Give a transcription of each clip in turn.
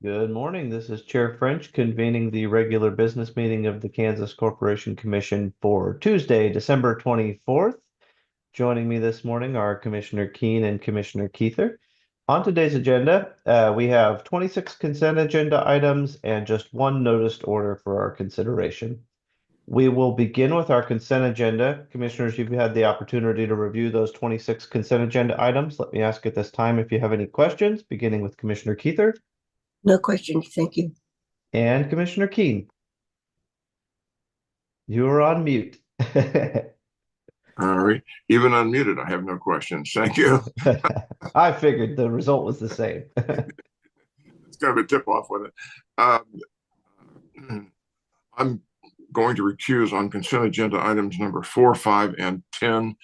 Good morning. This is Chair French convening the regular business meeting of the Kansas Corporation Commission for Tuesday, December 24th. Joining me this morning are Commissioner Keene and Commissioner Keither. On today's agenda, we have 26 consent agenda items and just one noticed order for our consideration. We will begin with our consent agenda. Commissioners, you've had the opportunity to review those 26 consent agenda items. Let me ask at this time if you have any questions, beginning with Commissioner Keither. No questions, thank you. And Commissioner Keene. You are on mute. All right. Even unmuted, I have no questions. Thank you. I figured the result was the same. It's kind of a tip off with it. I'm going to recuse on consent agenda items number 4, 5, and 10.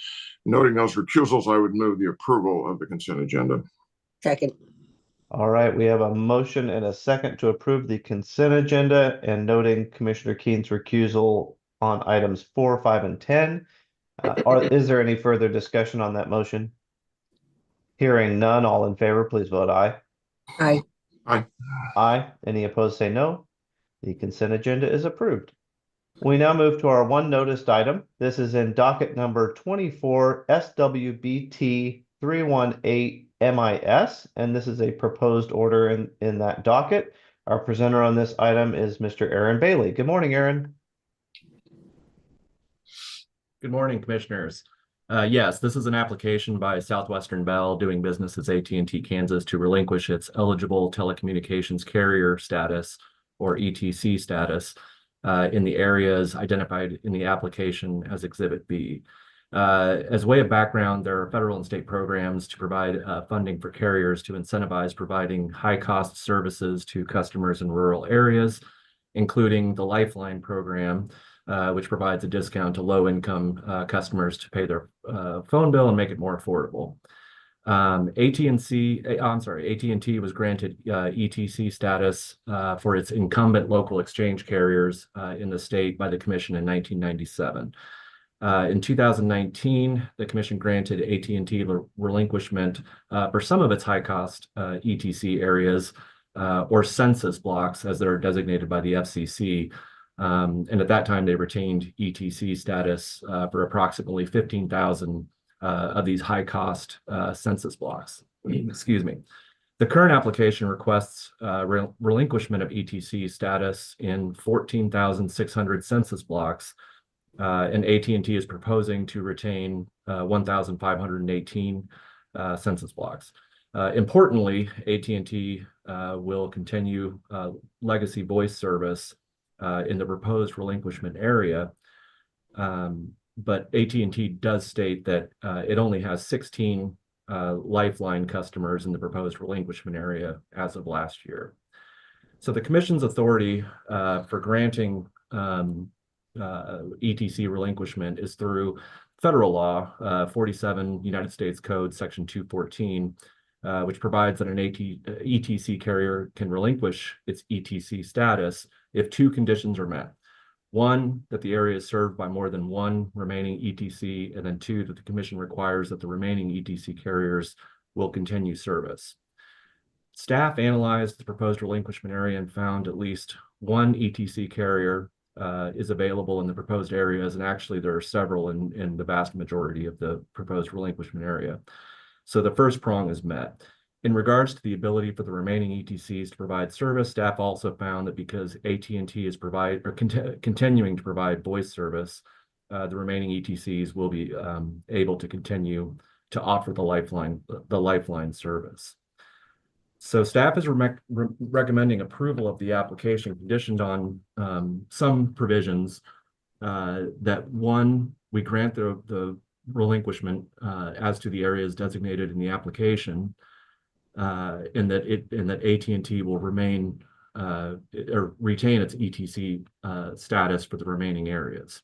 Noting those recusals, I would move the approval of the consent agenda. Second. All right, we have a motion and a second to approve the consent agenda, and noting Commissioner Keene's recusal on items 4, 5, and 10. Is there any further discussion on that motion? Hearing none, all in favor, please vote aye. Aye. Aye. Aye. Any opposed, say no. The consent agenda is approved. We now move to our one noticed item. This is in docket number 24 SWBT 318 MIS, and this is a proposed order in that docket. Our presenter on this item is Mr. Aaron Bailey. Good morning, Aaron. Good morning, Commissioners. Yes, this is an application by Southwestern Bell doing business as AT&T Kansas to relinquish its eligible telecommunications carrier status, or ETC status, in the areas identified in the application as Exhibit B. As way of background, there are federal and state programs to provide funding for carriers to incentivize providing high-cost services to customers in rural areas, including the Lifeline program, which provides a discount to low-income customers to pay their phone bill and make it more affordable. AT&T was granted ETC status for its incumbent local exchange carriers in the state by the Commission in 1997. In 2019, the Commission granted AT&T relinquishment for some of its high-cost ETC areas, or census blocks, as they're designated by the FCC. And at that time, they retained ETC status for approximately 15,000 of these high-cost census blocks. Excuse me. The current application requests relinquishment of ETC status in 14,600 census blocks, and AT&T is proposing to retain 1,518 census blocks. Importantly, AT&T will continue legacy voice service in the proposed relinquishment area, but AT&T does state that it only has 16 Lifeline customers in the proposed relinquishment area as of last year. So the Commission's authority for granting ETC relinquishment is through federal law, 47 United States Code, Section 214, which provides that an ETC carrier can relinquish its ETC status if two conditions are met. One, that the area is served by more than one remaining ETC, and then two, that the Commission requires that the remaining ETC carriers will continue service. Staff analyzed the proposed relinquishment area and found at least one ETC carrier is available in the proposed areas, and actually there are several in the vast majority of the proposed relinquishment area. So the first prong is met. In regards to the ability for the remaining ETCs to provide service, staff also found that because AT&T is continuing to provide voice service, the remaining ETCs will be able to continue to offer the Lifeline service. So staff is recommending approval of the application conditioned on some provisions that, one, we grant the relinquishment as to the areas designated in the application, and that AT&T will remain or retain its ETC status for the remaining areas.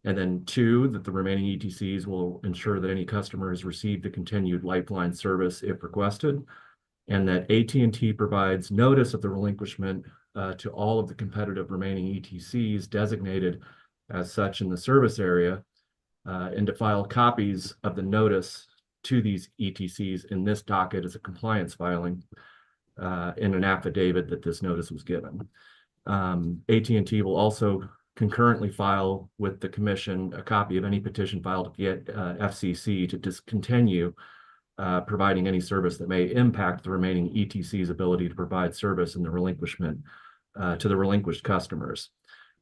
And then two, that the remaining ETCs will ensure that any customers receive the continued Lifeline service if requested, and that AT&T provides notice of the relinquishment to all of the competitive remaining ETCs designated as such in the service area, and to file copies of the notice to these ETCs in this docket as a compliance filing, in an affidavit that this notice was given. AT&T will also concurrently file with the commission a copy of any petition filed at the FCC to discontinue providing any service that may impact the remaining ETC's ability to provide service in the relinquishment to the relinquished customers.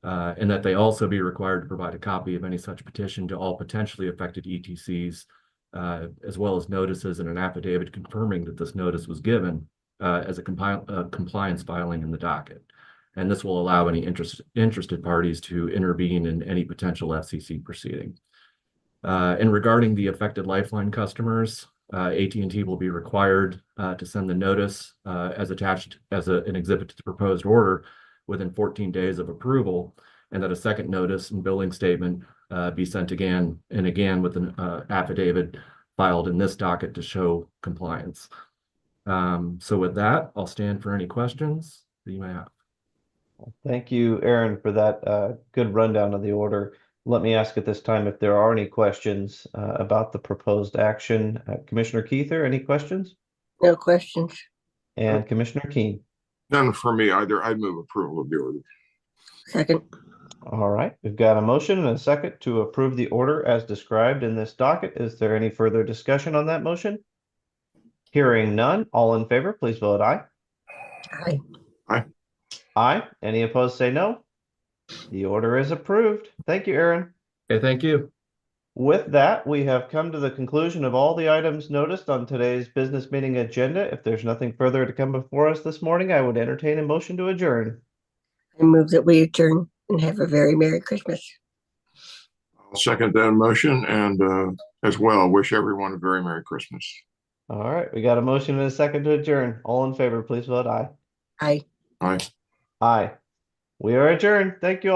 And that they also be required to provide a copy of any such petition to all potentially affected ETCs, as well as notices and an affidavit confirming that this notice was given as a compliance filing in the docket. And this will allow any interested parties to intervene in any potential FCC proceeding. And regarding the affected Lifeline customers, AT&T will be required to send the notice as attached as an exhibit to the proposed order within 14 days of approval, and that a second notice and billing statement be sent again and again with an affidavit filed in this docket to show compliance. So with that, I'll stand for any questions that you may have. Thank you, Aaron, for that good rundown of the order. Let me ask at this time if there are any questions about the proposed action. Commissioner Keither, any questions? No questions. And Commissioner Keen. None for me either. I'd move approval of the order. Second. All right, we've got a motion and a second to approve the order as described in this docket. Is there any further discussion on that motion? Hearing none, all in favor, please vote aye. Aye. Aye. Any opposed, say no. The order is approved. Thank you, Aaron. Okay, thank you. With that, we have come to the conclusion of all the items noticed on today's business meeting agenda. If there's nothing further to come before us this morning, I would entertain a motion to adjourn. I move that we adjourn and have a very Merry Christmas. I'll second that motion and as well wish everyone a very Merry Christmas. All right, we got a motion and a second to adjourn. All in favor, please vote aye. Aye. Aye. Aye. We are adjourned. Thank you all.